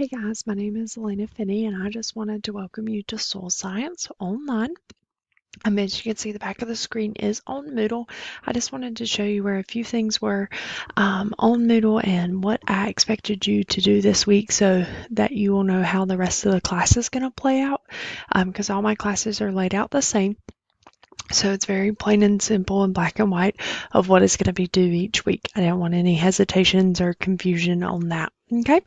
Hey guys, my name is Elena Finney, and I just wanted to welcome you to Soul Science Online. As you can see, the back of the screen is on Moodle. I just wanted to show you where a few things were on Moodle and what I expected you to do this week so that you will know how the rest of the class is going to play out, because all my classes are laid out the same. So it's very plain and simple and black and white of what is going to be due each week. I don't want any hesitations or confusion on that. Okay,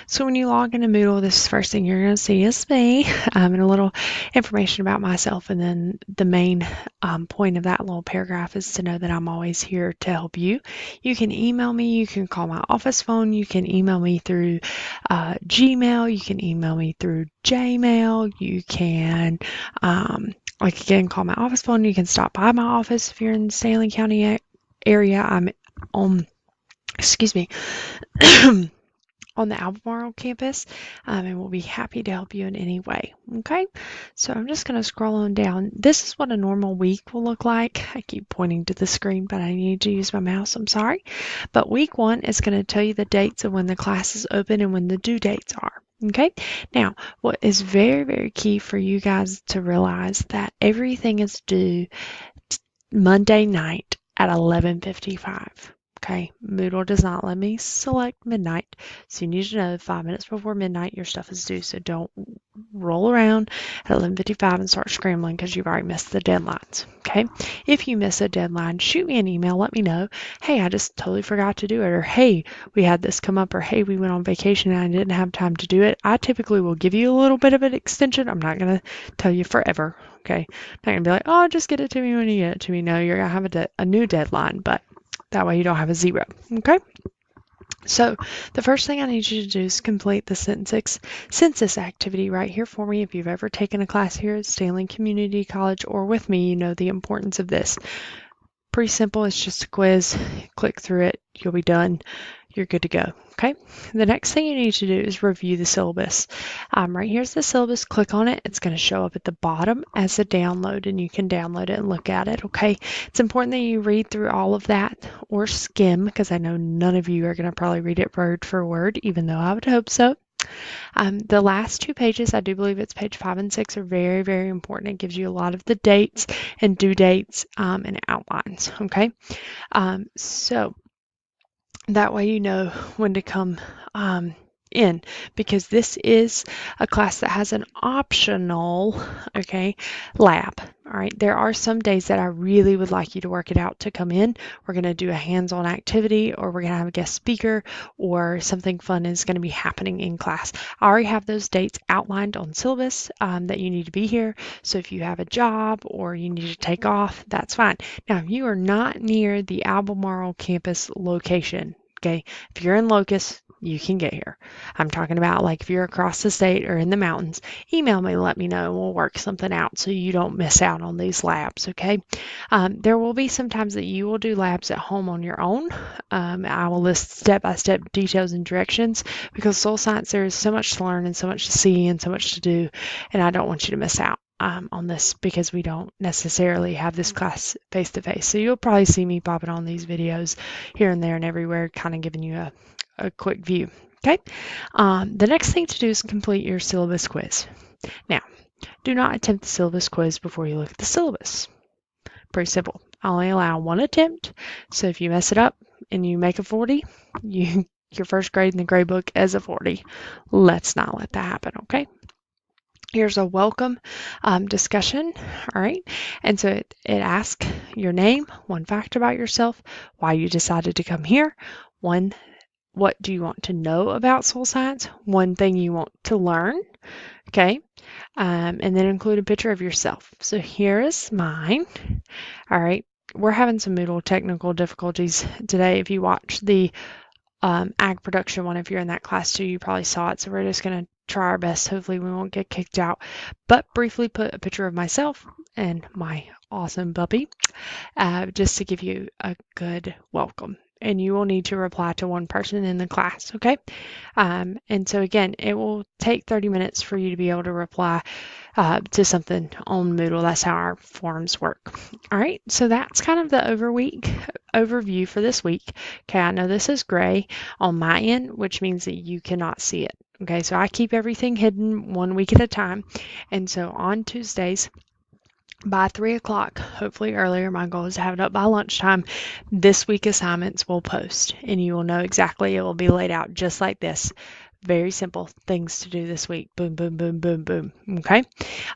so when you log into Moodle, this first thing you're going to see is me and a little information about myself. And then the main point of that little paragraph is to know that I'm always here to help you. You can email me, you can call my office phone, you can email me through Gmail, you can email me through Jmail, you can again, call my office phone. You can stop by my office if you're in the Stanley County area. I'm on, excuse me, on the Albemarle campus, and we'll be happy to help you in any way. Okay, so I'm just going to scroll on down. This is what a normal week will look like. I keep pointing to the screen, but I need to use my mouse. I'm sorry. But week 1 is going to tell you the dates of when the classes open and when the due dates are. Okay, now what is very, very key for you guys to realize that everything is due Monday night at 11:55. Okay, Moodle does not let me select midnight, so you need to know 5 minutes before midnight your stuff is due. So don't roll around at 11:55 and start scrambling because you've already missed the deadlines. Okay, if you miss a deadline, shoot me an email. Let me know. Hey, I just totally forgot to do it, or hey, we had this come up, or hey, we went on vacation and I didn't have time to do it. I typically will give you a little bit of an extension. I'm not gonna tell you forever. Okay, I'm not gonna be like, oh, just get it to me when you get it to me. No, you're gonna have a new deadline, but that way you don't have a zero. Okay. So the first thing I need you to do is complete the census activity right here for me. If you've ever taken a class here at Stanley Community College or with me, you know the importance of this. Pretty simple. It's just a quiz. Click through it. You'll be done. You're good to go. Okay. The next thing you need to do is review the syllabus. Right here's the syllabus. Click on it. It's going to show up at the bottom as a download, and you can download it and look at it. Okay. It's important that you read through all of that or skim, because I know none of you are going to probably read it word for word, even though I would hope so. The last 2 pages, I do believe it's page 5 and 6, are very, very important. It gives you a lot of the dates and due dates and outlines. Okay. So that way you know when to come in, because this is a class that has an optional, okay, lab. All right, there are some days that I really would like you to work it out to come in. We're going to do a hands-on activity, or we're going to have a guest speaker, or something fun is going to be happening in class. I already have those dates outlined on syllabus that you need to be here. So if you have a job or you need to take off, that's fine. Now, if you are not near the Albemarle campus location, okay, if you're in Locust, you can get here. I'm talking about like if you're across the state or in the mountains, email me, let me know, and we'll work something out so you don't miss out on these labs, okay? There will be some times that you will do labs at home on your own. I will list step-by-step details and directions, because soul science, there is so much to learn and so much to see and so much to do, and I don't want you to miss out on this, because we don't necessarily have this class face-to-face. So you'll probably see me popping on these videos here and there and everywhere, kind of giving you a quick view. Okay. The next thing to do is complete your syllabus quiz. Now, do not attempt the syllabus quiz before you look at the syllabus. Pretty simple. I only allow 1 attempt. So if you mess it up and you make a 40, your first grade in the grade book is a 40. Let's not let that happen. Okay. Here's a welcome discussion. All right. And so it asks your name, 1 fact about yourself, why you decided to come here, what do you want to know about soul science, 1 thing you want to learn, okay, and then include a picture of yourself. So here is mine. All right. We're having some Moodle technical difficulties today. If you watch the ag production one, if you're in that class too, you probably saw it. So we're just going to try our best. Hopefully we won't get kicked out, but briefly put a picture of myself and my awesome puppy, just to give you a good welcome. And you will need to reply to 1 person in the class, okay? And so again, it will take 30 minutes for you to be able to reply to something on Moodle. That's how our forms work. All right, so that's kind of the overview for this week. Okay, I know this is gray on my end, which means that you cannot see it. Okay, so I keep everything hidden 1 week at a time. And so on Tuesdays, by 3 o'clock, hopefully earlier, my goal is to have it up by lunchtime. This week assignments will post, and you will know exactly, it will be laid out just like this. Very simple things to do this week. Boom, boom, boom, boom, boom. Okay.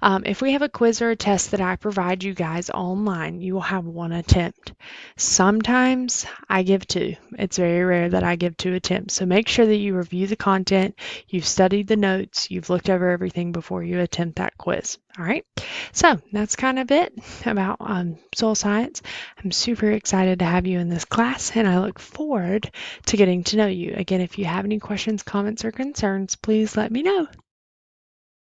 If we have a quiz or a test that I provide you guys online, you will have 1 attempt. Sometimes I give 2. It's very rare that I give 2 attempts. So make sure that you review the content, you've studied the notes, you've looked over everything before you attempt that quiz. All right. So that's kind of it about soil science. I'm super excited to have you in this class, and I look forward to getting to know you. Again, if you have any questions, comments, or concerns, please let me know.